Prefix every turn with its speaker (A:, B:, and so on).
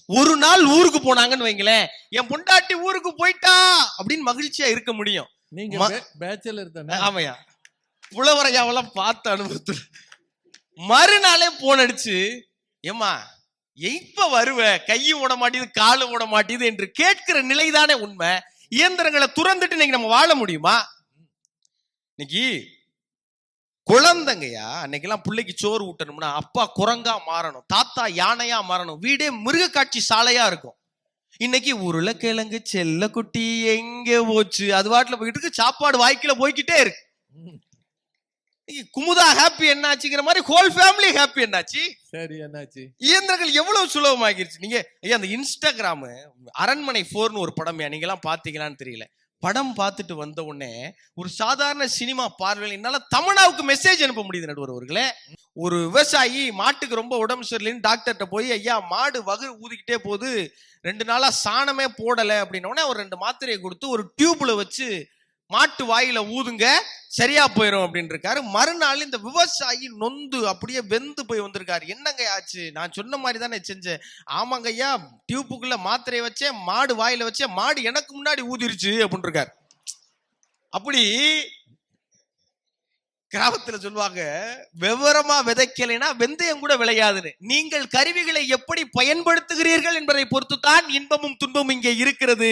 A: ஒரு நாள் ஊருக்கு போனாங்கன்னு வைங்களேன், என் பொண்டாட்டி ஊருக்கு போயிட்டா அப்படின்னு மகிழ்ச்சியா இருக்க முடியும்.
B: நீங்க பேச்சலர் தானே?
A: ஆமையா, புலவரையாவெல்லாம் பார்த்த அனுபவத்துல மறுநாளே போன் அடிச்சு, ஏமா எப்ப வருவ, கையும் ஓட மாட்டேது காலும் ஓட மாட்டேது என்று கேட்கிற நிலைதானே உண்மை. இயந்திரங்களை துறந்துட்டு இன்னைக்கு நம்ம வாழ முடியுமா? இன்னைக்கு குழந்தைங்கயா, அன்னைக்கெல்லாம் பிள்ளைக்கு சோறு ஊட்டணும்னா அப்பா குரங்கா மாறணும், தாத்தா யானையா மாறணும், வீடே மிருக காட்சி சாலையா இருக்கும். இன்னைக்கு உருளைக்கிழங்கு செல்ல குட்டி எங்க போச்சு, அது வாட்டில போயிட்டு இருக்கு, சாப்பாடு வாய்க்குல போய்கிட்டே இருக்கு. குமுதா ஹாப்பி என்னாச்சுங்கிற மாதிரி ஹோல் ஃபேமிலி ஹாப்பி என்னாச்சு? சரி, என்னாச்சு? இயந்திரங்கள் எவ்வளவு சுலபமாகிருச்சு. நீங்க ஐயா அந்த இன்ஸ்டாகிராம் அரண்மனை 4ன்னு ஒரு படம், நீங்க எல்லாம் பாத்தீங்களான்னு தெரியல. படம் பார்த்துட்டு வந்த உடனே ஒரு சாதாரண சினிமா பார்வையில் என்னால தமிழாவுக்கு மெசேஜ் அனுப்ப முடியுது. நடுவர்களே, ஒரு விவசாயி மாட்டுக்கு ரொம்ப உடம்பு சரியில்லைன்னு டாக்டர்கிட்ட போய், ஐயா மாடு வகு ஊதிக்கிட்டே போகுது, 2 நாளா சாணமே போடலை அப்படின்ன உடனே ஒரு 2 மாத்திரையை கொடுத்து ஒரு டியூப்ல வச்சு மாட்டு வாயில ஊதுங்க சரியா போயிடும் அப்படின்னு இருக்காரு. மறுநாள் இந்த விவசாயி நொந்து அப்படியே வெந்து போய் வந்திருக்காரு. என்னங்க ஆச்சு? நான் சொன்ன மாதிரி தானே செஞ்சேன். ஆமாங்க ஐயா, டியூப்புக்குள்ள மாத்திரையை வச்சேன், மாடு வாயில வச்சேன், மாடு எனக்கு முன்னாடி ஊதிருச்சு அப்படின்னு இருக்காரு. அப்படி கிராமத்துல சொல்லுவாங்க, விவரமா விதைக்கலைன்னா வெந்தயம் கூட விளையாதுன்னு. நீங்கள் கருவிகளை எப்படி பயன்படுத்துகிறீர்கள் என்பதை பொறுத்து தான் இன்பமும் துன்பமும் இங்கே இருக்கிறது.